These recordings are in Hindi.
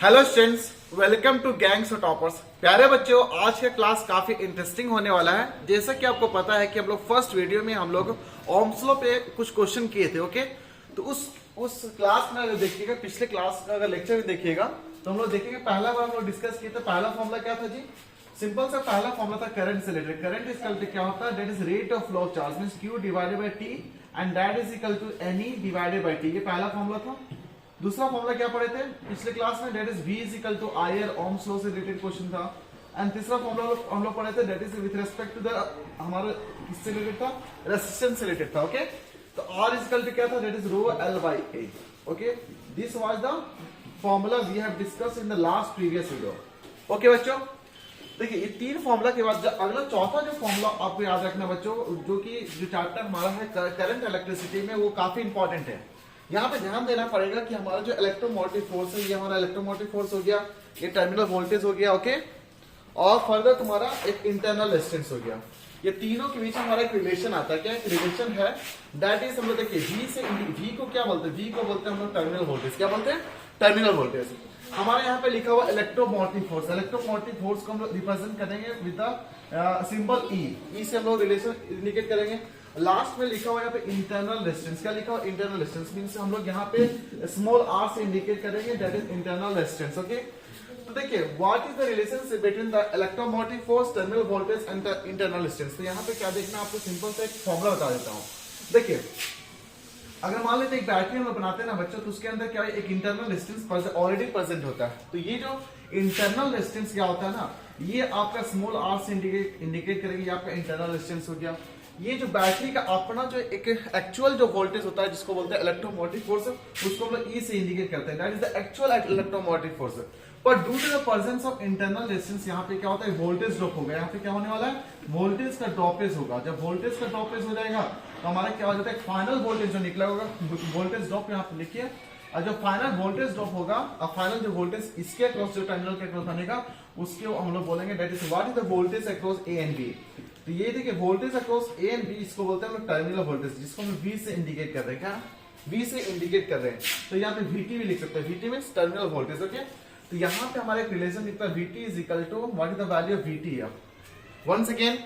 Hello students, welcome to gangs of toppers. प्यारे बच्चों, आज का क्लास काफी इंटरेस्टिंग होने वाला है। जैसा कि आपको पता है कि हम लोग फर्स्ट वीडियो में हम लोग ओम्स लॉ पे कुछ क्वेश्चन किए थे। ओके, तो उस क्लास में अगर देखिएगा, पिछले क्लास का अगर लेक्चर में देखिएगा तो हम लोग देखेंगे पहला बार हम लोग डिस्कस किए थे। पहला फॉर्मूला क्या था जी? सिंपल सा पहला फॉर्मूला था करंट से related. Current is equal to क्या होता है? That is rate of flow of charge means q divided by t and that is equal to ne divided by t। ये पहला फॉर्मूला था। दूसरा फॉर्मूला क्या पढ़े थे पिछले क्लास में? That is v is equal to IR, Ohm's law से रिलेटेड क्वेश्चन था। एंड तीसरा फॉर्मूला हम लोग पढ़े थे, that is with respect to the हमारे किससे रिलेटेड था? रेजिस्टेंस से रिलेटेड था। ओके, तो R इज इक्वल टू क्या था? That is rho L by A। Okay, this was the formula we have discussed in the last previous video. Okay बच्चों, देखिए ये तीन फॉर्मूला के बाद अगला चौथा जो फॉर्मूला आपको याद रखना बच्चों, जो कि जो चैप्टर हमारा है करंट इलेक्ट्रिसिटी में, वो काफी इंपॉर्टेंट है। यहाँ पे ध्यान देना पड़ेगा कि हमारा जो इलेक्ट्रोमोटिव फोर्स है, ये हमारा इलेक्ट्रोमोटिव फोर्स हो गया, ये टर्मिनल वोल्टेज हो गया। ओके, और फर्दर तुम्हारा एक इंटरनल रेजिस्टेंस हो गया। ये तीनों के बीच हमारा एक रिलेशन आता है। क्या एक रिलेशन है? दैट इज हम लोग देखिए V को क्या बोलते हैं? V को बोलते हैं हम लोग टर्मिनल वोल्टेज। क्या बोलते हैं? Terminal voltage. हमारे यहाँ पे लिखा हुआ इलेक्ट्रोमोटिव फोर्स। इलेक्ट्रोमोटिव फोर्स को हम लोग रिप्रेजेंट करेंगे विद द सिंबल E से हम लोग रिलेशन इंडिकेट करेंगे। लास्ट में लिखा हुआ यहाँ पे इंटरनल रेजिस्टेंस। क्या लिखा हुआ? इंटरनल रेजिस्टेंस मींस हम लोग यहाँ पे स्मॉल r से इंडिकेट करेंगे, that is internal resistance. Okay, तो देखिए what is the relationship between the electromotive force, terminal voltage and the internal resistance. तो यहाँ पे क्या देखना, आपको सिंपल सा एक फॉर्मूला बता देता हूँ। देखिए, अगर मान लेते एक बैटरी हम लोग बनाते हैं ना बच्चों, तो उसके अंदर क्या है? एक इंटरनल रेजिस्टेंस ऑलरेडी प्रेजेंट होता है। तो ये जो इंटरनल रेजिस्टेंस क्या होता है ना, ये आपका स्मॉल r से इंडिकेट करेगी, ये आपका इंटरनल रेजिस्टेंस हो गया। ये जो बैटरी का अपना जो एक एक्चुअल जो वोल्टेज होता है, जिसको बोलते हैं इलेक्ट्रोमोटिव फोर्स, उसको हम लोग E से इंडिकेट करते हैं, that is the actual electromotive force. पर due to the presence of internal resistance, यहाँ पे क्या होता है? वोल्टेज ड्रॉप होगा। यहाँ पे क्या होने वाला है? वोल्टेज का ड्रॉपेज होगा। जब वोल्टेज का ड्रॉपेज हो जाएगा तो हमारा क्या हो जाता है? फाइनल वोल्टेज जो निकला होगा, वोल्टेज ड्रॉप यहाँ पे लिखिए। और जो फाइनल वोल्टेज ड्रॉप होगा, और फाइनल जो वोल्टेज इसके अक्रॉस, जो टर्मिनल के अक्रॉस बनेगा, उसके हम लोग बोलेंगे that is what is the voltage across A and B। तो ये देखिए voltage across A and B, इसको बोलते हैं हम लोग टर्मिनल वोल्टेज, जिसको हम V से इंडिकेट कर रहे हैं। क्या V से इंडिकेट कर रहे हैं? तो यहाँ पे VT भी लिख सकते हैं। VT means terminal voltage. Okay, तो यहाँ पे हमारा एक रिलेशन लिखता है, VT is equal to what is the value of VT। Once again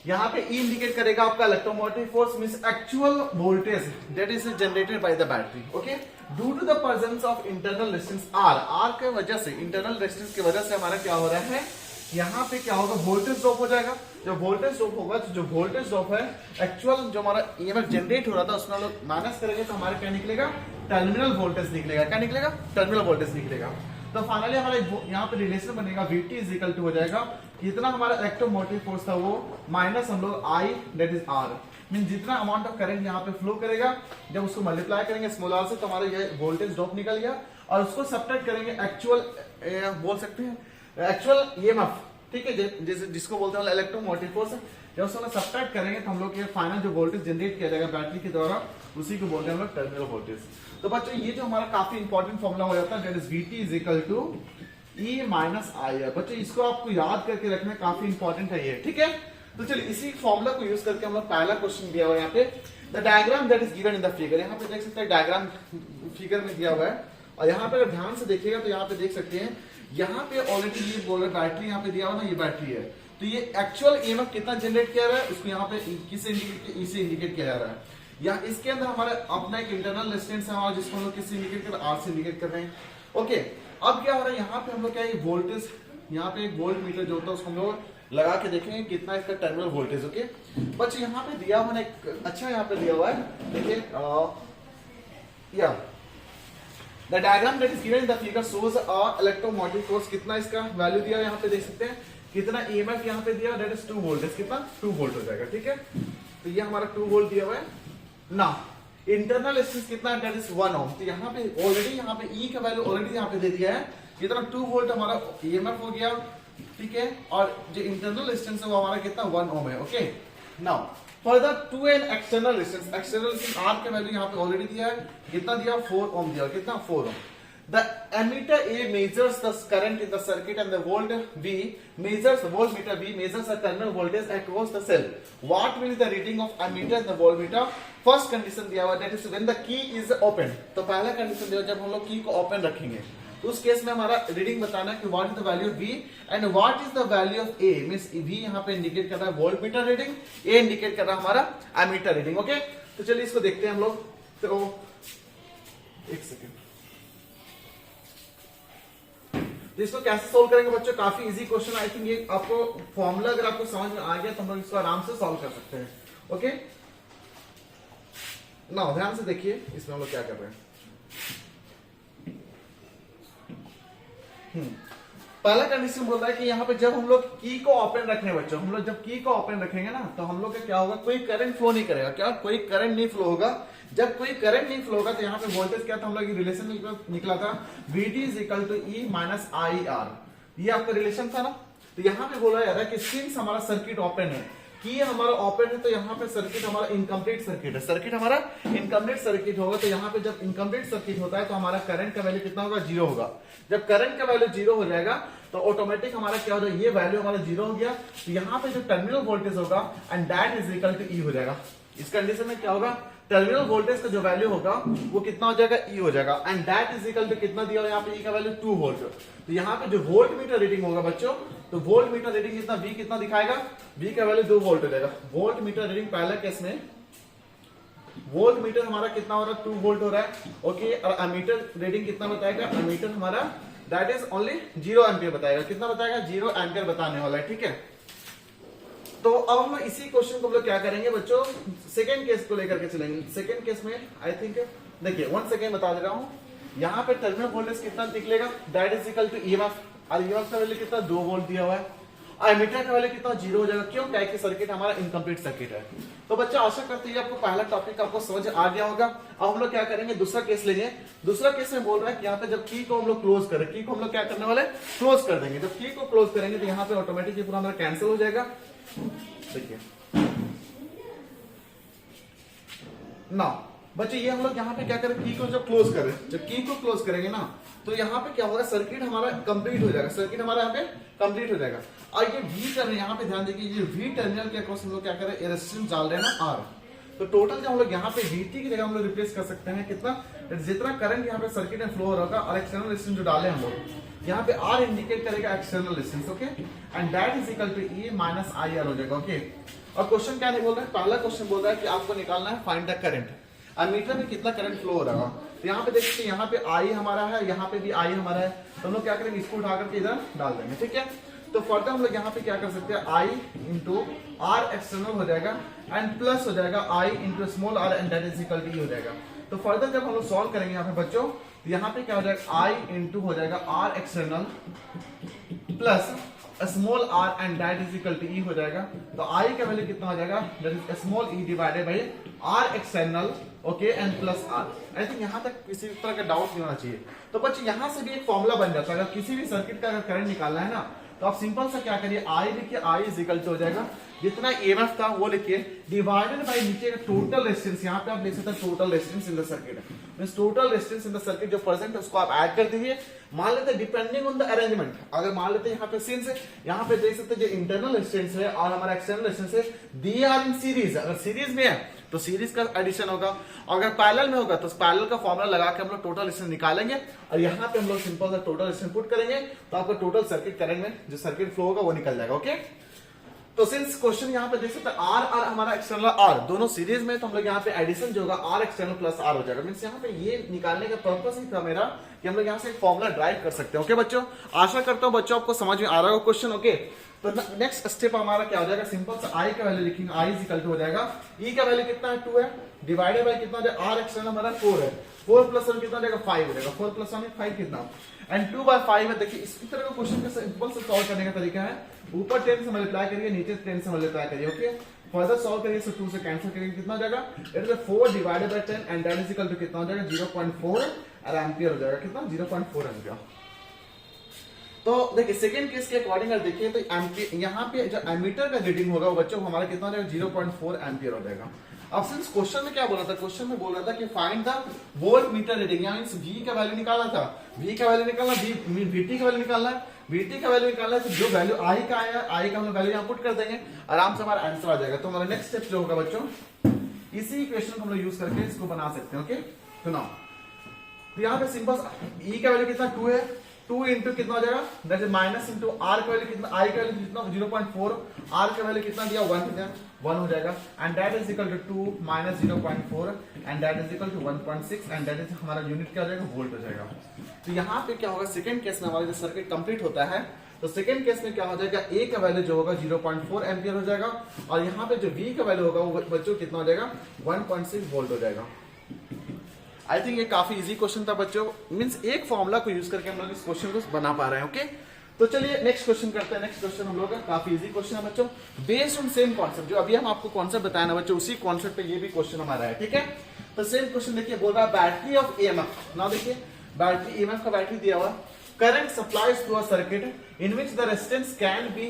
यहाँ पे E इंडिकेट करेगा आपका electromotive force means actual voltage that is generated by the battery. Okay, due to the presence of internal resistance R के वजह से, इंटरनल रेजिस्टेंस की वजह से हमारा क्या हो रहा है? यहाँ पे क्या होगा? वोल्टेज ड्रॉप हो जाएगा। जब वोल्टेज ड्रॉप होगा, तो जो वोल्टेज ड्रॉप है एक्चुअल जो हमारा EMF जनरेट हो रहा था, उसमें हम लोग माइनस करेंगे तो हमारा क्या निकलेगा? टर्मिनल वोल्टेज निकलेगा। क्या निकलेगा? टर्मिनल वोल्टेज निकलेगा। तो फाइनली हमारा यहाँ पे रिलेशन बनेगा, VT इज इक्वल टू हो जाएगा, जितना हमारा इलेक्ट्रोमोटिव फोर्स था वो माइनस हम लोग I that is R, mean जितना अमाउंट ऑफ करंट यहाँ पे फ्लो करेगा, जब उसको मल्टीप्लाई करेंगे स्मॉल r से, तो हमारा ये वोल्टेज ड्रॉप निकल गया। और उसको सब्ट्रैक्ट करेंगे एक्चुअल, बोल सकते हैं एक्चुअल EMF, ठीक है, जिसको बोलते हैं इलेक्ट्रोमोटिव फोर्स। जब उसको सब्ट्रैक्ट करेंगे तो हम लोग ये फाइनल जो वोल्टेज जनरेट किया जाएगा बैटरी के द्वारा, उसी को बोलते हैं हम लोग टर्मिनल वोल्टेज। तो बच्चों ये जो हमारा काफी इंपॉर्टेंट फॉर्मूला हो जाता है, that is VT is equal to E minus IR। बच्चों इसको आपको याद करके रखना काफी इंपॉर्टेंट है ये, ठीक है। तो चलिए इसी फॉर्मूला को यूज करके हम लोग पहला क्वेश्चन दिया हुआ है यहाँ पे, the diagram that is given in the figure. यहाँ पे देख सकते हैं डायग्राम फिगर में दिया हुआ है, और यहाँ पे अगर ध्यान से देखिएगा तो यहाँ पे देख सकते हैं, यहाँ पे ऑलरेडी ये बोल रहे बैटरी यहाँ पे दिया हुआ ना, ये बैटरी है। तो ये एक्चुअल EMF कितना जनरेट किया रहा है, उसको यहाँ पे किससे इंडिकेट किया जा रहा है। या इसके अंदर हमारे अपना एक इंटरनल रेजिस्टेंस है, जिसको हम लोग किससे इंडिकेट कर रहे हैं? R से इंडिकेट कर रहे हैं। ओके, अब क्या हो रहा है यहाँ पे हम लोग क्या है? वोल्टेज, यहाँ पे एक वोल्ट मीटर जो होता है उसको हम लोग लगा के देखेंगे कितना इसका टर्मिनल वोल्टेज। ओके, बच्चे यहाँ पे दिया हुआ एक अच्छा यहाँ पे दिया हुआ है, देखिए या the diagram that is given in the figure shows a electromotive force. कितना इसका वैल्यू दिया है यहाँ पे देख सकते हैं, कितना EMF यहाँ पे दिया, दैट इज 2 वोल्ट। कितना? 2 वोल्ट हो जाएगा, ठीक है। तो ये हमारा 2 वोल्ट दिया हुआ है ना। इंटरनल रेजिस्टेंस कितना? दैट इज 1 ओम। तो यहाँ पे ऑलरेडी यहाँ पे E का वैल्यू ऑलरेडी यहाँ पे दे दिया है, कितना? 2 वोल्ट हमारा EMF हो गया, ठीक है। और जो इंटरनल रेजिस्टेंस है वो हमारा कितना? 1 ओम है। Okay, now further to an external resistance, external R का वैल्यू यहाँ पे ऑलरेडी दिया है, कितना दिया? 4 ओम दिया। कितना? 4 ओम। The ammeter A measures the current in the circuit and the voltmeter B measures the terminal voltage across the cell. What will be the reading of ammeter and the voltmeter? First condition दिया हुआ, that is when the key is open. तो पहला कंडीशन दिया जब हम लोग की को ओपन रखेंगे, तो उस केस में हमारा रीडिंग बताना है कि what is the value of V and what is the value of A। Means V यहाँ पे इंडिकेट कर रहा है volt meter reading, A indicate कर रहा है हमारा एमीटर रीडिंग। ओके, तो चलिए इसको देखते हैं हम लोग। तो एक सेकेंड, तो इसको कैसे सोल्व करेंगे बच्चों? काफी इजी क्वेश्चन। आई थिंक ये आपको फॉर्मूला अगर आपको समझ में आ गया तो हम लोग इसको आराम से सॉल्व कर सकते हैं। ओके ना, ध्यान से देखिए इसमें हम लोग क्या कर रहे हैं। पहला कंडीशन बोल रहा है कि यहाँ पे जब हम लोग की को ओपन रखने बच्चों, हम लोग जब की को ओपन रखेंगे ना तो हम लोग का क्या होगा, कोई करंट फ्लो नहीं करेगा। क्या? कोई करंट नहीं फ्लो होगा। जब कोई करंट नहीं फ्लो होगा तो यहाँ पे वोल्टेज क्या था, हम लोग रिलेशन निकला था VT is equal to E minus IR। ये आपका रिलेशन था ना। तो यहाँ पे बोला जा रहा है कि सिंस हमारा सर्किट ओपन है, की हमारा ओपन है, तो यहाँ पे सर्किट हमारा इनकम्प्लीट सर्किट है। सर्किट हमारा इनकम्प्लीट सर्किट होगा। तो यहाँ पे जब इनकम्प्लीट सर्किट होता है तो हमारा करंट का वैल्यू कितना होगा, 0 होगा। जब करंट का वैल्यू 0 हो जाएगा तो ऑटोमेटिक हमारा क्या हो जाएगा, ये वैल्यू हमारा 0 हो गया। तो यहाँ पे जो टर्मिनल वोल्टेज होगा and that is equal to E हो जाएगा। इस कंडीशन में क्या होगा, टर्मिनल वोल्टेज का जो वैल्यू होगा वो कितना हो जाएगा, E हो जाएगा। And that is equal to कितना दिया हुआ यहाँ पे, E का वैल्यू 2 वोल्ट। तो यहाँ पे जो वोल्ट मीटर रीडिंग होगा बच्चों, तो वोल्ट मीटर रीडिंग कितना, V कितना दिखाएगा, V का वैल्यू 2 वोल्ट हो जाएगा। वोल्ट मीटर रीडिंग पहले केस में वोल्ट मीटर हमारा कितना हो रहा है, 2 वोल्ट हो रहा है। ओके, और अमीटर रीडिंग कितना बताएगा, अमीटर हमारा दैट इज ओनली 0 एम्पियर बताएगा। कितना बताएगा, 0 एम्पियर बताने वाला है। ठीक है, तो अब हम इसी क्वेश्चन को हम लोग क्या करेंगे बच्चों, सेकेंड केस को लेकर के चलेंगे। सेकेंड केस में आई थिंक देखिए 1 सेकेंड बता दे रहा हूं। यहाँ पे टर्मिनल वोल्टेज कितना निकलेगा, that is equal to EMF, और EMF का वैल्यू कितना, 2 वोल्ट दिया हुआ है। एमीटर का वैल्यू कितना, 0 हो जाएगा। क्यों? क्या कि सर्किट हमारा इनकम्प्लीट सर्किट है। तो बच्चा आशा करते हैं आपको पहला टॉपिक आपको समझ आ गया होगा। अब हम लोग क्या करेंगे, दूसरा केस लीजिए। दूसरा केस में बोल रहा है कि यहाँ पे जब की को हम लोग क्लोज करें, की को हम लोग क्या करने वाले, क्लोज कर देंगे। जब की को क्लोज करेंगे तो यहाँ पे ऑटोमेटिक पूरा हमारा कैंसिल हो जाएगा। देखिए ना बच्चे, ये हम लोग यहाँ पे क्या करें, की को जब क्लोज करें, जब की को क्लोज करेंगे ना तो यहाँ पे क्या होगा, सर्किट हमारा कंप्लीट हो जाएगा। सर्किट हमारा यहाँ पे कंप्लीट हो जाएगा। और ये V कर रहे हैं, यहाँ पे ध्यान देखिए, ये V टर्मिनल के अक्रॉस हम लोग क्या करें, रेजिस्टेंस डाल रहे हैं ना R। तो टोटल जब हम लोग यहाँ पे VT की जगह हम लोग रिप्लेस कर सकते हैं कितना, जितना करंट यहाँ पे सर्किट में फ्लो हो रहा होगा, और एक्सटर्नल रेजिस्टेंस जो डाले हम लोग यहाँ पे R इंडिकेट करेगा external resistance. Okay, and that is equal to E minus IR हो जाएगा। ओके, और क्वेश्चन क्या नहीं बोल रहा है, पहला क्वेश्चन बोल रहा है कि आपको निकालना है फाइंड द करंट, अमीटर में कितना करंट फ्लो हो रहा है। तो यहाँ पे देखिए, यहाँ पे I हमारा है, यहाँ पे भी I हमारा है। तो हम लोग क्या करेंगे, इसको उठा करके इधर डाल देंगे। ठीक है, तो फर्दर हम लोग यहाँ पे क्या कर सकते हैं, I इंटू R एक्सटर्नल हो जाएगा एंड प्लस हो जाएगा I into small r and that is equal to E हो जाएगा। तो फर्दर जब हम लोग सॉल्व करेंगे यहाँ पे बच्चों, तो यहाँ पे क्या हो जाएगा, I इंटू हो जाएगा R external plus small r and that is equal to E हो जाएगा। तो I का वैल्यू कितना हो जाएगा, that is small e divided by R external. Okay, and plus R। I think यहाँ तक किसी तरह का डाउट नहीं होना चाहिए। तो बच्चे यहाँ से भी एक फॉर्मूला बन जाता है, अगर किसी भी सर्किट का अगर करंट निकालना है ना, तो आप सिंपल सा क्या करिए, I लिखिए, I इज इक्वल टू हो जाएगा जितना EMF था वो लिखिए डिवाइडेड बाय नीचे का टोटल रेजिस्टेंस। यहाँ पे आप लिख सकते हैं total resistance in the circuit, means total resistance in the circuit जो प्रेजेंट है उसको आप ऐड कर दीजिए। मान लेते हैं डिपेंडिंग ऑन द अरेंजमेंट, अगर मान लेते हैं यहाँ पे सिंस यहाँ पे देख सकते हैं जो इंटरनल रेजिस्टेंस है और हमारा एक्सटर्नल रेजिस्टेंस है, दे आर इन सीरीज। अगर सीरीज में है तो सीरीज का एडिशन होगा, अगर पैरेलल में होगा तो पैरेलल का फॉर्मूला लगा के हम लोग टोटल रेजिस्टेंस निकालेंगे और यहाँ पे हम लोग सिंपल सा टोटल रेजिस्टेंस पुट करेंगे तो आपका टोटल सर्किट करंट में जो सर्किट फ्लो होगा वो निकल जाएगा। ओके, तो सिंस क्वेश्चन यहाँ पे देख सकते हैं R और हमारा एक्सटर्नल R दोनों सीरीज में, तो हम लोग यहाँ पे एडिशन जो होगा R एक्सटर्नल प्लस R हो जाएगा। मींस यहाँ पे ये निकालने का पर्पस ही था मेरा कि हम लोग यहाँ से एक फॉर्मूला ड्राइव कर सकते हैं। ओके बच्चों, आशा करता हूँ बच्चों आपको समझ में आ रहा होगा क्वेश्चन। ओके, तो नेक्स्ट स्टेप हमारा क्या हो जाएगा, सिंपल सा I का वैल्यू लिखेंगे, I इज इक्वल टू हो जाएगा E का वैल्यू कितना है, 2 है, डिवाइडेड बाय कितना हो जाएगा, R एक्सटर्नल हमारा 4 है, 4 प्लस 1 कितना हो जाएगा, 5 हो जाएगा, 4 प्लस 1 5 कितना, एंड 2/5 है। देखिए इस तरह का क्वेश्चन का सिंपल से सॉल्व करने का तरीका है, ऊपर 10 से मल्टीप्लाई करिए, नीचे 10 से मल्टीप्लाई करिए। ओके, फर्दर सॉल्व करिए, सो 2 से कैंसिल करिए, कितना हो जाएगा, it is 4 divided by 10 and that is equal to कितना हो जाएगा, 0.4 एम्पियर हो जाएगा। कितना, 0.4 एम्पियर। तो देखिए सेकंड केस के अकॉर्डिंग अगर देखिए तो एम्पियर यहाँ पे जो एमीटर का रीडिंग होगा वो बच्चों हमारा कितना हो जाएगा, 0.4 एम्पियर हो जाएगा। अब सिंस क्वेश्चन में क्या बोला था, क्वेश्चन में बोल रहा था कि find the volt meter reading, यानी V का वैल्यू निकालना था, V का वैल्यू निकालना, VT का वैल्यू निकालना है, VT का वैल्यू निकालना है, तो जो वैल्यू I का आया, I का हम वैल्यू यहाँ पुट कर देंगे, आराम से हमारा आंसर आ जाएगा। तो हमारा नेक्स्ट स्टेप जो होगा बच्चों, इसी इक्वेशन को हम लोग यूज करके इसको बना सकते हैं। ओके, तो नाउ तो यहाँ पे सिंपल ई का वैल्यू कितना 2 है, 2 इंटू कितना हो जाएगा, that is minus into R का वैल्यू कितना, आई का वैल्यू कितना 0.4, आर का वैल्यू कितना दिया 1 हो जाएगा, and that is equal to 2 minus 0.4 and that is equal to 1.6 and that is हमारा यूनिट क्या हो जाएगा, वोल्ट हो जाएगा। तो यहाँ पे क्या होगा, सेकंड केस में हमारा जो सर्किट कंप्लीट होता है, तो सेकंड केस में क्या हो जाएगा, ए का वैल्यू जो होगा 0.4 एम्पियर हो जाएगा, और यहाँ पे जो बी का वैल्यू होगा वो बच्चों कितना हो जाएगा, 1.6 वोल्ट हो जाएगा। आई थिंक ये काफी इजी क्वेश्चन था बच्चों, मींस एक फॉर्मूला को यूज करके हम लोग इस क्वेश्चन को बना पा रहे हैं। ओके, तो चलिए नेक्स्ट क्वेश्चन करते हैं। नेक्स्ट क्वेश्चन हम लोग का काफी इजी क्वेश्चन है बच्चों, बेस्ड ऑन सेम कॉन्सेप्ट, जो अभी हम आपको कॉन्सेप्ट बताया ना बच्चों, उसी कॉन्सेप्ट पे ये भी क्वेश्चन हमारा है। ठीक है, तो सेम क्वेश्चन देखिए, बोल रहा है बैटरी ऑफ ईएमएफ। नाउ देखिए बैटरी, ईएमएफ का बैटरी दिया हुआ, current supplies to a circuit in which the resistance can be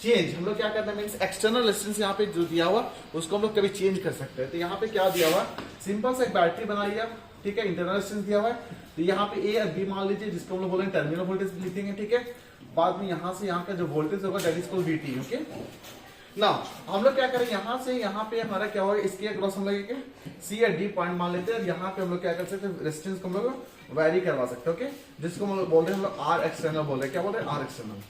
change. हम लोग क्या करते हैं, मींस एक्सटर्नल रेजिस्टेंस यहाँ पे जो दिया हुआ उसको हम लोग कभी चेंज कर सकते हैं। तो यहाँ पे क्या दिया हुआ, सिंपल सा एक बैटरी बनाई है, ठीक है, इंटरनल रेजिस्टेंस दिया हुआ है, तो यहाँ पे ए और बी मान लीजिए, जिसको हम लोग बोलेंगे टर्मिनल वोल्टेज लिखेंगे। ठीक है, बाद में यहाँ से यहाँ का जो वोल्टेज होगा that is called VT. Okay, ना हम लोग क्या करें, यहाँ से यहाँ पे हमारा क्या होगा, इसके अक्रॉस हम लोग सी या डी पॉइंट मान लेते हैं, और यहाँ पे हम लोग क्या कर सकते हैं, रेजिस्टेंस को हम लोग वैरी करवा सकते हैं। ओके, जिसको हम लोग बोल रहे हैं, हम लोग आर एक्सटर्नल बोल रहे हैं, क्या बोल रहे हैं, R external.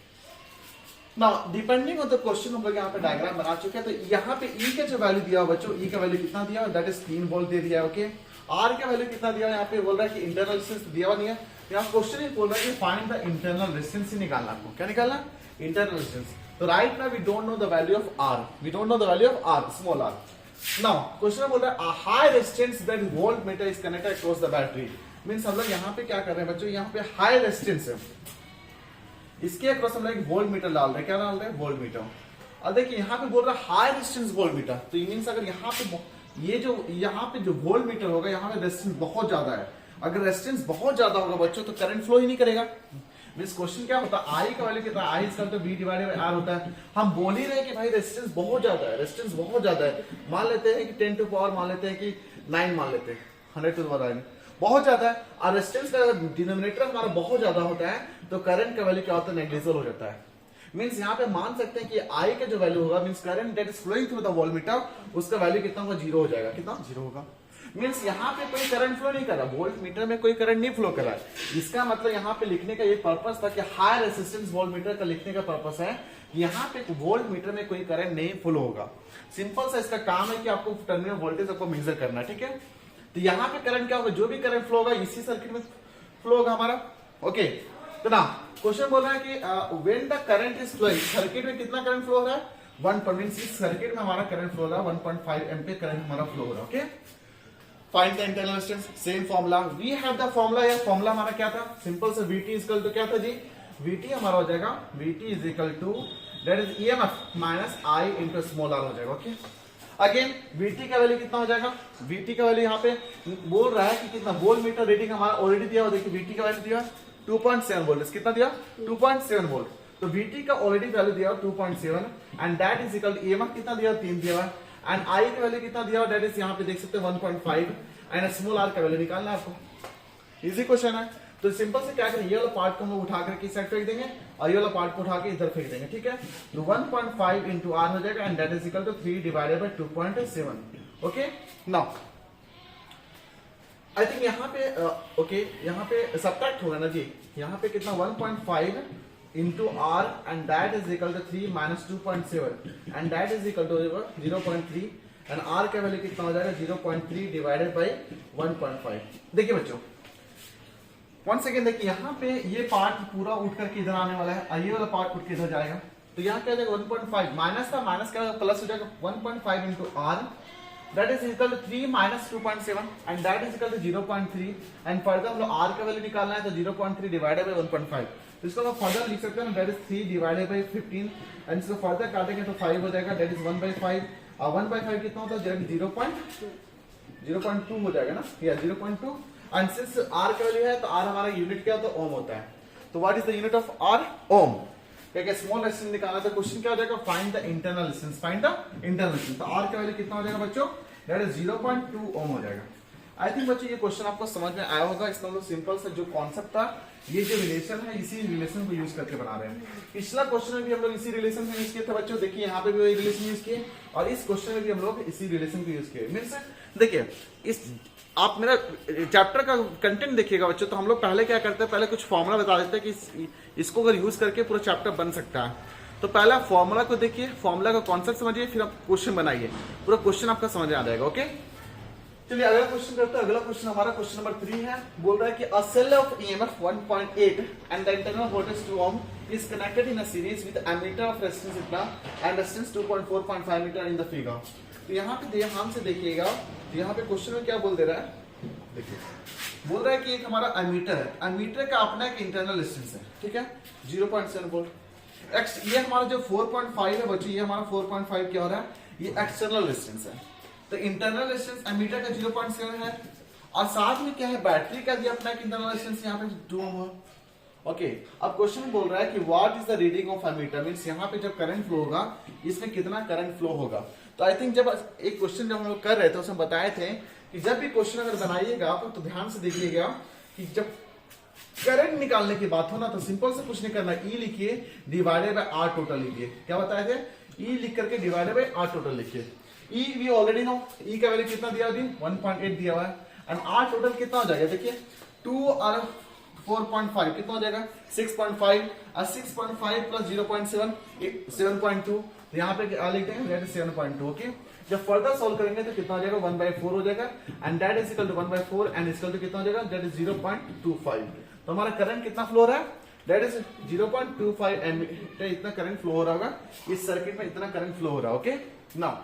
Now depending on the question हम लोग यहाँ पे डायग्राम बना चुके हैं। तो यहाँ पे ई का जो वैल्यू दिया हुआ बच्चों, ई का वैल्यू कितना दिया हुआ, दैट इज 3 वोल्ट दे दिया है। ओके, आर का वैल्यू कितना दिया हुआ, यहाँ पे बोल रहा है कि इंटरनल रेजिस्टेंस दिया हुआ नहीं है, यहाँ क्वेश्चन ही बोल रहा है कि फाइंड द इंटरनल रेजिस्टेंस ही निकालना। आपको क्या निकालना, इंटरनल रेजिस्टेंस। तो right now we don't know the value of R, we don't know the value of R, small R. Now question बोल रहा है high resistance that voltmeter is connected across the battery. Means हम लोग यहाँ पे क्या कर रहे हैं बच्चों, यहाँ पे हाई रेजिस्टेंस है, इसके अक्रॉस हम लोग एक वोल्ट मीटर डाल रहे हैं, क्या डाल रहे हैं, वोल्ट मीटर। और देखिए यहाँ पे बोल रहा है हाई रेजिस्टेंस वोल्ट मीटर, तो मींस अगर यहाँ पे ये जो यहाँ पे जो वोल्ट मीटर होगा, यहाँ पे रेजिस्टेंस बहुत ज्यादा है। अगर रेजिस्टेंस बहुत ज्यादा होगा बच्चों तो करंट फ्लो ही नहीं करेगा। मींस क्वेश्चन क्या होता है, आई का वैल्यू कितना, I is equal to V divided by R होता है। हम बोल ही रहे हैं कि भाई रेजिस्टेंस बहुत ज्यादा है, रेजिस्टेंस बहुत ज्यादा है, मान लेते हैं कि 10 टू पावर मान लेते हैं कि 9 मान लेते हैं, 100 टू पावर 9 बहुत ज्यादा है, और रेजिस्टेंस का डिनोमिनेटर हमारा बहुत ज्यादा होता है, तो करंट का वैल्यू क्या होता है, नेग्लिजिबल हो जाता है। मींस यहाँ पे मान सकते हैं कि आई का जो वैल्यू होगा, means current that is flowing through the voltmeter, उसका वैल्यू कितना होगा, 0 हो जाएगा। कितना, 0 होगा। मींस यहाँ पे कोई करंट फ्लो नहीं कर रहा, वोल्ट मीटर में कोई करंट नहीं फ्लो कर रहा है। इसका मतलब यहाँ पे लिखने का ये पर्पस था कि हाई रेजिस्टेंस वोल्ट मीटर का लिखने का पर्पस है कि यहाँ पे वोल्ट मीटर में कोई करंट नहीं फ्लो होगा। सिंपल सा इसका काम है कि आपको टर्मिनल वोल्टेज आपको मेजर करना है। ठीक है, तो यहाँ पे करंट क्या होगा, जो भी करंट फ्लो होगा इसी सर्किट में फ्लो होगा हमारा। ओके, तो ना क्वेश्चन बोल रहा है कि when the current is flowing, circuit में कितना करंट फ्लो हो रहा है, 1.6 सर्किट में हमारा करंट फ्लो हो रहा है, 1.5 एम्पीयर करंट हमारा फ्लो हो रहा है। Okay, find the internal resistance, same formula, we have the formula. या फॉर्मूला हमारा क्या था, सिंपल से VT इज इक्वल टू क्या था जी, VT हमारा हो जाएगा, VT is equal to that is EMF minus I into small r हो जाएगा। ओके, अगेन VT का वैल्यू कितना हो जाएगा, VT का वैल्यू यहाँ पे बोल रहा है कि कितना, वोल्ट मीटर रीडिंग हमारा ऑलरेडी दिया हुआ, देखिए VT का वैल्यू दिया 2.7 वोल्ट, कितना दिया 2.7 वोल्ट, तो VT का ऑलरेडी वैल्यू दिया 2.7 and that is equal to EMF कितना दिया, 3 दिया हुआ, एंड I का वैल्यू कितना दिया हुआ, दैट इज यहाँ पे देख सकते हैं 1.5 एंड स्मॉल r का वैल्यू निकालना है आपको। इजी क्वेश्चन है, तो सिंपल से क्या करें, ये वाला पार्ट को हम लोग उठा करके इस साइड फेंक देंगे और ये वाला पार्ट को उठा के इधर फेंक देंगे। ठीक है, तो 1.5 इंटू r हो जाएगा and that is equal to 3 divided by 2.7। Okay, now I think यहाँ पे ओके, यहाँ पे सब्ट्रैक्ट होगा ना जी, यहाँ पे कितना 1.5 into r and that is equal to 3 minus 2.7 and that is equal to 0.3 and r का वैल्यू कितना हो जाएगा 0.3 डिवाइडेड बाय 1.5। देखिए बच्चों वन सेकेंड, देखिए यहाँ पे ये पार्ट पूरा उठ करके इधर आने वाला है, ये वाला पार्ट उठ के इधर जाएगा, तो यहाँ क्या जाएगा 1.5 माइनस का माइनस का प्लस हो जाएगा 1.5 into r that is equal to 3 minus 2.7 and that is equal to 0.3 and further हम लोग r का वैल्यू निकालना है, तो 0.3 डिवाइडेड बाय 1.5, तो इसको हम फर्दर लिख सकते हैं, that is 3 divided bye 15 and इसको फर्दर काटेंगे तो 5 हो जाएगा, दैट इज 1/5 और 1/5 कितना होता है, 0.2 हो जाएगा ना, या 0.2 एंड सिंस r का वैल्यू है तो r हमारा यूनिट क्या होता है, ओम होता है, तो what is the unit of r, ओम। क्या स्मॉल रेजिस्टेंस निकालना, तो क्वेश्चन क्या हो जाएगा, find the internal resistance, find the internal resistance, तो r का वैल्यू कितना हो जाएगा बच्चों, दैट इज 0.2 ओम हो जाएगा। आई थिंक बच्चों ये क्वेश्चन आपको समझ में आया होगा, इसका मतलब सिंपल सा जो कॉन्सेप्ट था, ये जो रिलेशन है इसी रिलेशन को यूज करके बना रहे हैं। पिछला क्वेश्चन में भी हम लोग इसी रिलेशन में यूज किए थे बच्चों, देखिए यहाँ पे भी वही रिलेशन यूज किए और इस क्वेश्चन में भी हम लोग इसी रिलेशन को यूज किए। मींस देखिए इस आप मेरा चैप्टर का कंटेंट देखिएगा बच्चों, तो हम लोग पहले क्या करते हैं, पहले कुछ फॉर्मूला बता देते हैं कि इसको अगर यूज करके पूरा चैप्टर बन सकता है। तो पहला फॉर्मूला को देखिए, फॉर्मूला का कॉन्सेप्ट समझिए, फिर आप क्वेश्चन बनाइए, पूरा क्वेश्चन आपका समझ आ जाएगा। ओके, चलिए अगला क्वेश्चन करते हैं। अगला क्वेश्चन हमारा क्वेश्चन नंबर 3 है। बोल रहा है कि a cell of EMF 1.8 and the internal voltage 2 ohm is connected in a series with ammeter of resistance इतना and resistance 2.4.5 meter in the figure. तो यहाँ पे ध्यान से देखिएगा, तो यहाँ पे क्वेश्चन में क्या बोल दे रहा है, देखिए बोल रहा है कि एक हमारा एमीटर है, एमीटर का अपना एक इंटरनल रेजिस्टेंस है, ठीक है 0.7 वोल्ट। एक्स ये हमारा जो 4.5 है बच्चों, ये हमारा 4.5 क्या हो रहा है, ये एक्सटर्नल रेजिस्टेंस है। तो इंटरनल रेजिस्टेंस एमीटर का 0.7 है, और साथ में क्या है, बैटरी का भी अपना एक इंटरनल रेजिस्टेंस यहाँ पे 2 ओम है। ओके, अब क्वेश्चन बोल रहा है कि what is the reading of ammeter, means यहाँ पे जब करंट फ्लो होगा इसमें कितना करंट फ्लो होगा। तो आई थिंक जब एक क्वेश्चन जब हम लोग कर रहे थे उसमें बताए थे कि जब भी क्वेश्चन अगर बनाइएगा आप तो ध्यान से देखिएगा कि जब करंट निकालने की बात हो ना, तो सिंपल से कुछ नहीं करना, ई लिखिए डिवाइडेड बाय आर टोटल लिखिए। क्या बताए थे, ई लिख करके डिवाइडेड बाय आर टोटल लिखिए। ई वी ऑलरेडी नो, ई का वैल्यू कितना दिया हुआ, 1.8 दिया हुआ है, एंड आर टोटल कितना हो जाएगा, देखिए 2 और 4.5 कितना हो जाएगा 6.5, और 6.5 प्लस 0.7 7.2, तो यहाँ पे क्या लिखते हैं, दैट इज 7.2। ओके, जब फर्दर सॉल्व करेंगे तो कितना हो जाएगा 1/4 हो जाएगा, and that is equal to 1/4 and equal to कितना हो जाएगा, दैट इज 0.25। तो हमारा करंट कितना फ्लो हो रहा है, दैट इज 0.25 एम्पीयर, इतना करंट फ्लो हो रहा होगा इस सर्किट में, इतना करंट फ्लो हो रहा है। ओके, नाउ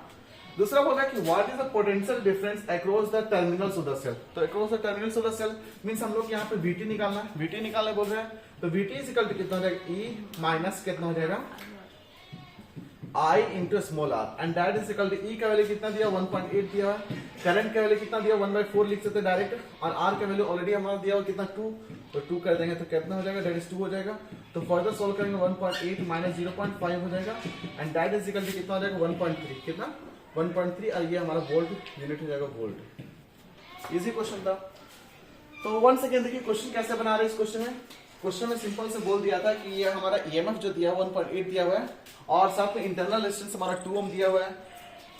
दूसरा बोला कि what is the potential difference across the terminals of the cell. तो across the terminals of the cell means हम लोग यहाँ पे VT निकालना है, VT निकालने बोल रहे हैं, तो VT इज इक्वल टू कितना हो जाएगा, E माइनस कितना हो जाएगा I into small r, and that is equal to E का वैल्यू कितना दिया 1.8 दिया है, करंट का वैल्यू कितना दिया 1/4 लिख सकते हैं डायरेक्ट, और R का वैल्यू ऑलरेडी हमारा दिया हुआ कितना 2, तो 2 कर देंगे तो कितना हो जाएगा, दैट इज 2 हो जाएगा। तो फर्दर सॉल्व करेंगे 1.8 माइनस 0.5 हो जाएगा, and that is equal to कितना हो जाएगा 1.3, कितना 1.3, और ये हमारा वोल्ट यूनिट हो जाएगा वोल्ट। इजी क्वेश्चन था। तो वन सेकेंड देखिए क्वेश्चन कैसे बना रहे हैं। इस क्वेश्चन में सिंपल से बोल दिया था कि ये हमारा EMF जो दिया 1.8 दिया हुआ है, और साथ में इंटरनल रेजिस्टेंस हमारा 2 ओम दिया हुआ है।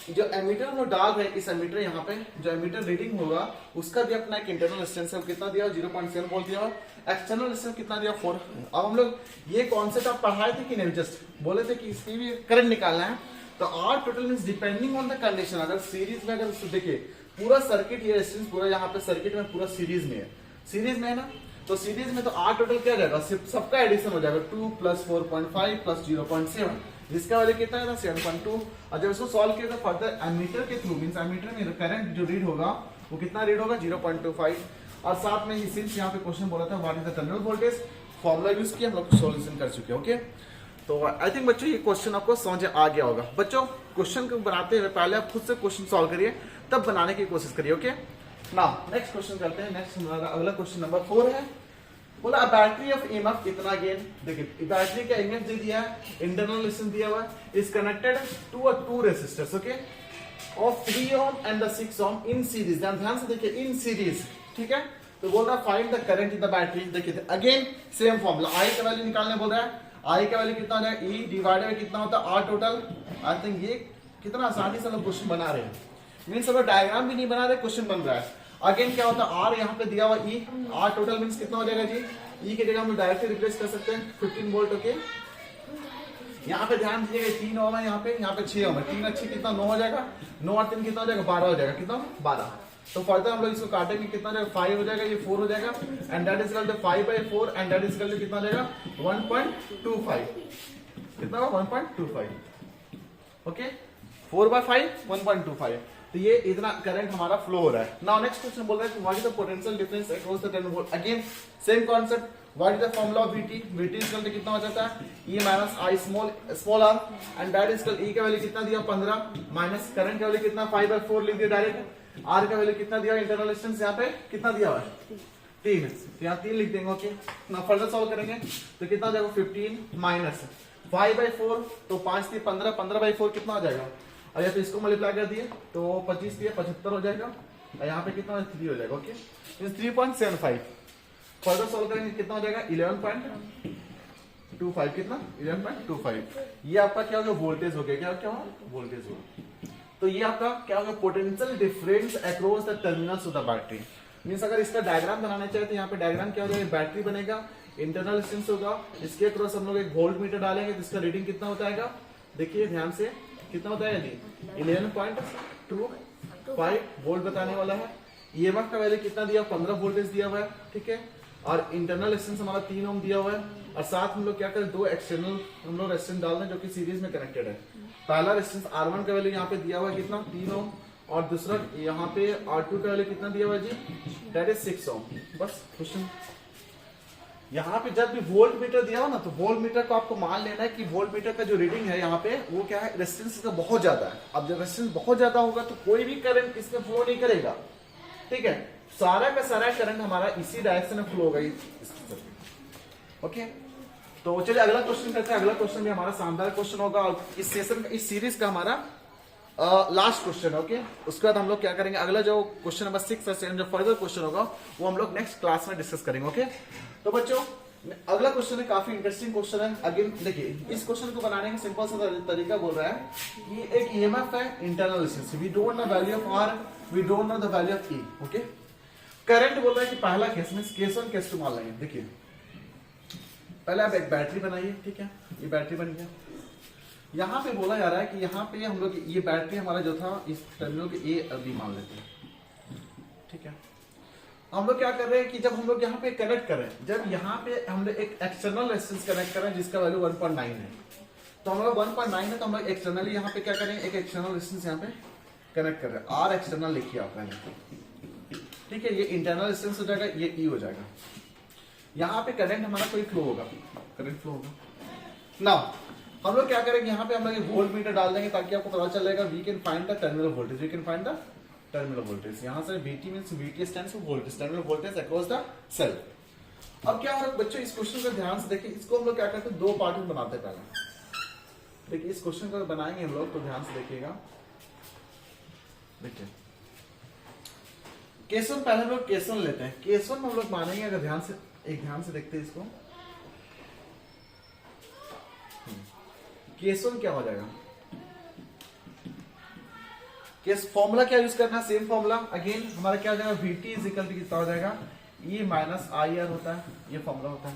जो एमीटर हम लोग डाल रहे हैं, इस एमीटर यहाँ पे जो एमीटर रीडिंग होगा उसका भी अपना एक इंटरनल रेजिस्टेंस है, कितना दिया 0.7 वोल्ट दिया हुआ, एक्सटर्नल रेजिस्टेंस कितना दिया 4। अब हम लोग ये कॉन्सेप्ट आप पढ़ाए थे कि नहीं, जस्ट बोले थे कि इसकी भी करंट निकालना है। तो R total means depending on the condition, अगर सीरीज में अगर देखिए पूरा सर्किट ये रेजिस्टेंस पूरा यहाँ पे सर्किट में पूरा सीरीज में है, सीरीज में है ना, तो सीरीज में तो आर टोटल क्या जाएगा, सबका एडिशन हो जाएगा 2 प्लस 4.5 प्लस 0.7, जिसका वैल्यू कितना है 7.2। और जब इसको सॉल्व किया तो फर्दर एमीटर के थ्रू मींस एमीटर में करंट जो रीड होगा वो कितना रीड होगा 0.25, और साथ में सिंस यहाँ पे क्वेश्चन बोला था what is the terminal voltage, formula use किया, हम लोग सॉल्यूशन कर चुके हैं। ओके, तो आई थिंक बच्चों ये क्वेश्चन आपको समझ आ गया होगा। बच्चों क्वेश्चन को बनाते हुए पहले आप खुद से क्वेश्चन सॉल्व करिए, तब बनाने की कोशिश करिए। ओके, नाउ नेक्स्ट क्वेश्चन करते हैं। नेक्स्ट हमारा अगला क्वेश्चन नंबर 4 है। बोला बैटरी ऑफ EMF कितना गेन, देखिए बैटरी का EMF दे दिया है, इंटरनल रेजिस्टेंस दिया हुआ है, is connected to a 2 resistors okay of 3 ohm and the 6 ohm in series. ध्यान से देखिए इन सीरीज, ठीक है। तो बोल रहा है find the current in the battery. देखिए अगेन सेम फॉर्मूला, I का वैल्यू निकालने बोल रहा है, I का वैल्यू कितना हो जाएगा, E डिवाइडेड बाय कितना होता है R टोटल। आई थिंक ये कितना आसानी से हम क्वेश्चन बना रहे हैं, मीन्स अगर डायग्राम भी नहीं बना रहे क्वेश्चन बन रहा है। अगेन क्या होता है, R यहाँ पे दिया हुआ E, R टोटल मीन्स कितना हो जाएगा जी, E की जगह हम डायरेक्टली रिप्लेस कर सकते हैं 15 वोल्ट ओके। यहाँ पे ध्यान दीजिएगा 3 ओम है, यहाँ पे 6 ओम है, 3 अच्छी कितना 9 हो जाएगा, 9 और 3 कितना हो जाएगा 12 हो जाएगा, कितना 12। तो फर्दर हम लोग इसको काटेंगे कितना हो जाएगा 5 हो जाएगा, ये 4 हो जाएगा, and that is equal to 5/4 and that is equal to कितना हो जाएगा 1.25, कितना होगा 1.25 ओके, 4/5 1.25। तो ये इतना करंट हमारा फ्लो हो रहा है। नाउ नेक्स्ट क्वेश्चन बोल रहा है कि what is the potential difference across the terminal volt. Again same concept, what is the formula of VT, VT is equal to कितना हो जाता है E minus I small r and that is equal E का वैल्यू कितना दिया 15 माइनस करंट का वैल्यू कितना 5/4 लिख दिया डायरेक्ट, R का वैल्यू कितना दिया, इंटरनल रेजिस्टेंस यहाँ पे कितना दिया हुआ है 3, तो यहाँ 3 लिख देंगे ओके। नाउ फर्दर सॉल्व करेंगे तो कितना हो जाएगा 15 माइनस 5/4, तो 5 थी 15, 15/4 कितना हो जाएगा, और यहाँ पे इसको मल्टीप्लाई कर दिए तो 25 दिए 75 हो जाएगा, और यहाँ पे कितना 3 हो जाएगा ओके, 3.75। फर्दर सॉल्व करेंगे कितना हो जाएगा 11.25, कितना 11.25। ये आपका क्या हो गया वोल्टेज हो गया, क्या क्या वोल्टेज हो। तो तो ये आपका क्या होगा, potential difference across the terminals of the battery. Means अगर इसका डायग्राम बनाना चाहे तो यहाँ पे डायग्राम क्या हो जाएगा, बैटरी बनेगा, इंटरनल रेजिस्टेंस होगा, इसके अक्रॉस हम लोग एक वोल्ट मीटर डालेंगे, जिसका रीडिंग कितना होता है, देखिए ध्यान से कितना होता है जी, 11.25 वोल्ट बताने वाला है। ईएमएफ का वैल्यू कितना दिया, 15 वोल्टेज दिया हुआ है, ठीक है। और इंटरनल रेजिस्टेंस हमारा 3 ओम दिया हुआ है, और साथ हम लोग क्या करें, दो एक्सटर्नल हम लोग रेजिस्टेंस डाल दें जो कि सीरीज में कनेक्टेड है। पहला रेजिस्टेंस R1 का वैल्यू यहाँ पे दिया हुआ है कितना, 3 ओम, और दूसरा यहाँ पे R2 का वैल्यू कितना दिया हुआ है जी, दैट इज 6 ओम। बस क्वेश्चन यहाँ पे जब भी वोल्ट मीटर दिया हो ना, तो वोल्ट मीटर को आपको मान लेना है कि वोल्ट मीटर का जो रीडिंग है यहाँ पे वो क्या है, रेजिस्टेंस का बहुत ज्यादा है। अब जब रेजिस्टेंस बहुत ज्यादा होगा तो कोई भी करंट इसमें फ्लो नहीं करेगा, ठीक है। सारा का सारा करंट हमारा इसी डायरेक्शन में फ्लो होगा, ओके। तो चलिए अगला क्वेश्चन करते हैं। अगला क्वेश्चन भी हमारा शानदार क्वेश्चन होगा, और इस सेशन का, इस सीरीज का हमारा लास्ट क्वेश्चन है, ओके। उसके बाद हम लोग क्या करेंगे, अगला जो क्वेश्चन नंबर 6 है, जो फर्दर क्वेश्चन होगा वो हम लोग नेक्स्ट क्लास में डिस्कस करेंगे, ओके। तो बच्चों अगला क्वेश्चन है, काफी इंटरेस्टिंग क्वेश्चन है। अगेन देखिए, इस क्वेश्चन को बनाने का सिंपल सा तरीका बोल रहा है कि एक ईएमएफ है, internal resistance, we don't know value of R, we don't know the value of E, okay. Current बोल रहा है कि पहला केस में केस 1 केस 2 मान लेंगे। देखिए पहले आप एक बैटरी बनाइए, ठीक है, ये बैटरी बन गया। यहाँ पे बोला जा रहा है कि यहाँ पे हम लोग ये बैटरी हमारा जो था इस टर्मिनल के ए और बी मान लेते हैं, ठीक है। हम लोग क्या कर रहे हैं कि जब हम लोग यहाँ पे कनेक्ट करें, जब यहाँ पे हम लोग एक एक्सटर्नल रेजिस्टेंस कनेक्ट करें जिसका वैल्यू 1.9 है, तो हम लोग 1.9 है तो हम लोग एक्सटर्नली यहाँ पे क्या करें, एक एक्सटर्नल रेजिस्टेंस यहाँ पे कनेक्ट कर रहे हैं, आर एक्सटर्नल लिखिए आप पहले, ठीक है। ये इंटरनल रेजिस्टेंस हो जाएगा, ये ई हो जाएगा। यहाँ पे करंट हमारा कोई फ्लो होगा, करंट फ्लो होगा ना। हम लोग क्या करेंगे, यहाँ पे हम लोग वोल्ट मीटर डाल देंगे ताकि आपको पता चलेगा, we can find the terminal voltage, we can find the terminal voltage. यहाँ से VT means VT stands for voltage, terminal voltage across the cell. अब क्या हो, बच्चों इस क्वेश्चन को ध्यान से देखिए, इसको हम लोग क्या करते हैं, दो पार्ट में बनाते हैं। पहले देखिए इस क्वेश्चन को बनाएंगे हम लोग, तो ध्यान से देखिएगा। देखिए केस 1 पहले हम लोग केस 1 लेते हैं। केस 1 में हम लोग मानेंगे, अगर ध्यान से देखते हैं इसको, केस 1 क्या हो जाएगा, केस फॉर्मूला क्या यूज करना, सेम फॉर्मूला अगेन हमारा क्या हो जाएगा, VT इज इक्वल टू कितना हो जाएगा, E माइनस IR होता है, ये फॉर्मूला होता है।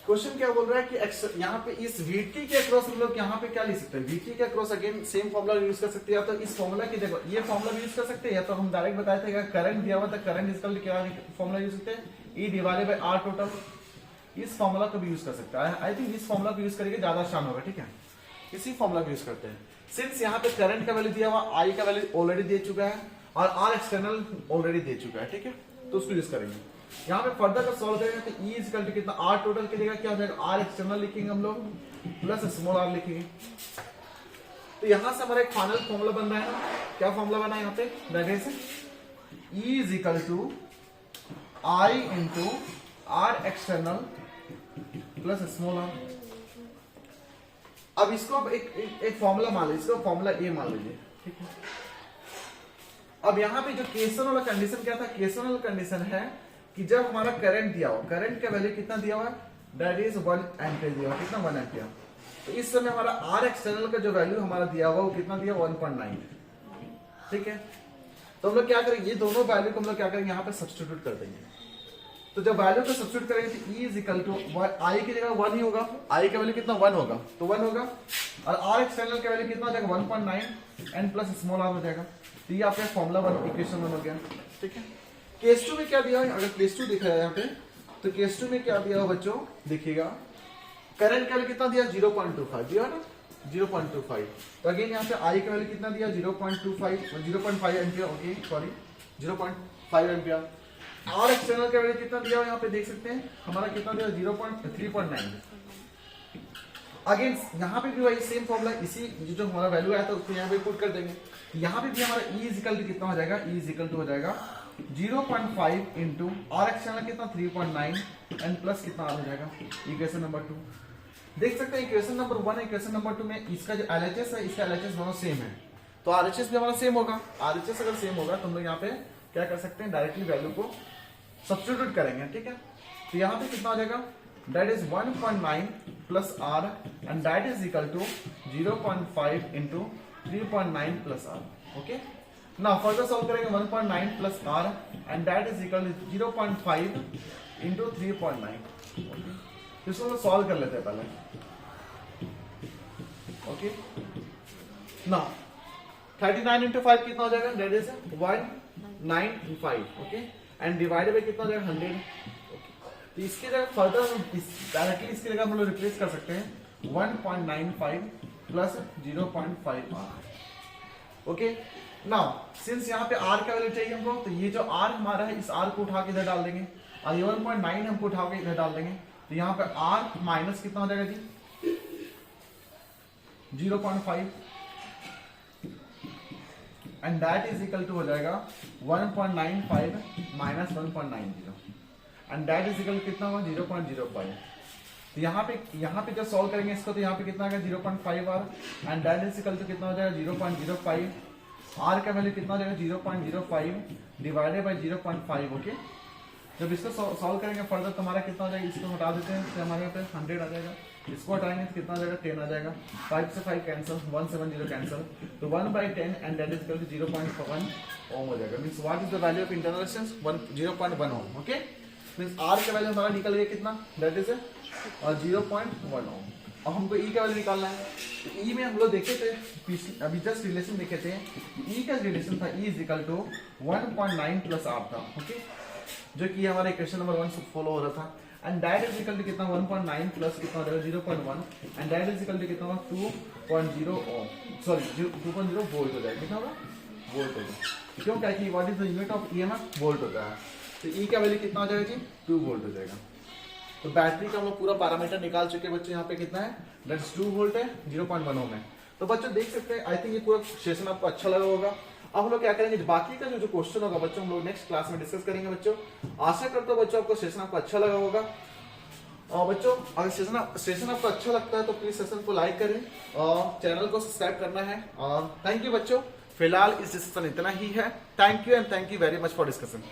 क्वेश्चन क्या बोल रहा है कि यहाँ पे इस VT के अक्रॉस हम लोग यहाँ पे क्या लिख सकते हैं, VT के across again same formula use कर सकते हैं, या तो इस फॉर्मूला की जगह ये फॉर्मूला यूज कर सकते हैं, या तो हम डायरेक्ट बताए थे कि करंट दिया हुआ था, करंट इज इक्वल टू क्या फॉर्मूला यूज करते हैं, E divided by R total. इस फॉर्मूला को भी यूज कर सकता है, आई थिंक इस फॉर्मूला को यूज करेंगे ज्यादा आसान होगा, ठीक है। इसी फॉर्मूला को यूज करते हैं। सिंस यहाँ पे करंट का वैल्यू दिया हुआ, I का वैल्यू ऑलरेडी दे चुका है, और R एक्सटर्नल ऑलरेडी दे चुका है, ठीक है, तो उसको यूज करेंगे। यहाँ पे फर्दर का सॉल्व करेंगे तो E इज इक्वल टू कितना, R टोटल की जगह क्या हो जाएगा, R एक्सटर्नल लिखेंगे हम लोग, प्लस स्मॉल r लिखेंगे। तो यहाँ से हमारा एक फाइनल फॉर्मूला बन रहा है ना, क्या फॉर्मूला बना है यहाँ पे, that is E is equal to I into R external plus small r। अब इसको अब एक फॉर्मूला मान लीजिए, इसको फॉर्मूला ए मान लीजिए, ठीक है। अब यहाँ पे जो केस 1 वाला कंडीशन क्या था, केस 1 वाला कंडीशन है कि जब हमारा करंट दिया हुआ, करंट का वैल्यू कितना दिया हुआ है, दैट इज 1 एम्पियर दिया हुआ, कितना 1 एम्पियर। तो इस समय हमारा आर एक्सटर्नल का जो वैल्यू हमारा दिया हुआ वो कितना दिया, 1.9, ठीक है। तो हम लोग क्या करेंगे, ये दोनों वैल्यू को हम लोग क्या करेंगे, यहाँ पे सब्स्टिट्यूट कर देंगे। तो जब वैल्यू को सब्स्टिट्यूट करेंगे तो E is equal to I की जगह 1 ही होगा, I का वैल्यू कितना 1 होगा, तो 1 होगा, और R एक्सटर्नल का वैल्यू कितना हो जाएगा 1.9 एंड प्लस स्मॉल r हो जाएगा। तो ये आपका फॉर्मूला 1 इक्वेशन 1 हो गया, ठीक है। केस 2 में क्या दिया है, अगर केस 2 दिख रहा है यहाँ पे, तो केस 2 में क्या दिया हो बच्चों, देखिएगा करंट का वैल्यू कितना दिया, 0.25 दिया ना, 0.25। तो अगेन यहाँ पे I का वैल्यू कितना दिया, 0.5 ampere, okay sorry 0.5 ampere. R external का वैल्यू कितना दिया हो, यहाँ पे देख सकते हैं हमारा कितना दिया, 3.9। अगेन यहाँ पे भी वही सेम फॉर्मूला, इसी जो हमारा वैल्यू आया था उसको यहाँ पे पुट कर देंगे। यहाँ पे भी हमारा E इक्वल टू कितना हो जाएगा, E इक्वल टू हो जाएगा 0.5 इंटू R एक्सटर्नल कितना 3.9 एंड प्लस कितना R हो जाएगा, इक्वेशन नंबर 2। देख सकते हैं इक्वेशन नंबर 1 इक्वेशन नंबर 2 में इसका जो LHS है, इसका LHS दोनों सेम है, तो RHS भी हमारा सेम होगा। RHS अगर सेम होगा तो हम लोग यहाँ पे क्या कर सकते हैं, डायरेक्टली वैल्यू को सब्स्टिट्यूट करेंगे, ठीक है। तो यहाँ पे कितना हो जाएगा, that is 1.9 plus R and that is equal to 0.5 into 3.9 plus R. Okay, now further solve करेंगे 1.9 plus R and that is equal to 0.5 into 3.9। इसको हम सॉल्व कर लेते हैं पहले। ओके, नाउ 39 इंटू 5 कितना हो जाएगा, that is 195। Okay, and divided by कितना हो जाएगा 100। तो इसकी जगह फर्दर डायरेक्टली इसकी जगह हम लोग रिप्लेस कर सकते हैं 1.95 plus 0.5 R. Okay, now since यहाँ पे आर का वैल्यू चाहिए हमको, तो ये जो आर हमारा है इस आर को उठा के इधर डाल देंगे और ये 1.9 हमको उठा के इधर डाल देंगे। तो यहाँ पे आर माइनस कितना हो जाएगा जी 0.5 and that is equal to हो जाएगा 1.95 minus 1.90 and that is equal कितना होगा 0.05। तो यहाँ पे जब सॉल्व करेंगे इसको, तो यहाँ पे कितना आएगा 0.5 R and that is equal to कितना हो जाएगा 0.05। आर का वैल्यू कितना हो जाएगा 0.05 डिवाइडेड बाय 0.5। ओके, जब इसको सॉल्व करेंगे फर्दर तो हमारा कितना हो जाएगा, इसको हटा देते हैं तो हमारे यहाँ पे 100 आ जाएगा। इसको हटाएंगे तो कितना आ जाएगा 10 आ जाएगा। 5 से 5 कैंसिल, 170 कैंसिल, तो 1/10 and that is equal to 0.1 ohm हो जाएगा। Means what is the value of internal resistance 0.1 ohm. Okay, means R का वैल्यू हमारा निकल गया कितना, दैट इज 0.1 ओम। अब हमको ई का वैल्यू निकालना है। ई में हम लोग देखे थे अभी जस्ट रिलेशन देखे थे, ई का रिलेशन था E is equal to 1.9 plus R था। ओके, जो कि हमारा इक्वेशन नंबर 1 से फॉलो हो रहा था and that is equal to कितना 1.9 प्लस कितना हो जाएगा 0.1 and that is equal to कितना होगा 2.0 ओम, सॉरी 2.0 वोल्ट हो जाएगा। कितना होगा वोल्ट होगा, क्यों, क्या कि what is the unit of EMF volt होता है। तो ई का वैल्यू कितना हो जाएगा जी 2 वोल्ट हो जाएगा। तो बैटरी का हम लोग पूरा पैरामीटर निकाल चुके हैं बच्चों। यहाँ पे कितना है, दैट्स 2 वोल्ट है, 0.1 ओम है। तो बच्चों देख सकते हैं, आई थिंक ये पूरा सेशन आपको अच्छा लगा होगा। अब हम लोग क्या करेंगे, बाकी का जो क्वेश्चन होगा बच्चों हम लोग नेक्स्ट क्लास में डिस्कस करेंगे बच्चों। आशा करता हूँ बच्चों आपको सेशन आपको अच्छा लगा होगा। और बच्चों अगर सेशन आपको अच्छा लगता है तो प्लीज सेशन को लाइक करें और चैनल को सब्सक्राइब करना है। और थैंक यू बच्चों, फिलहाल इस सेशन इतना ही है। Thank you and thank you very much for discussion.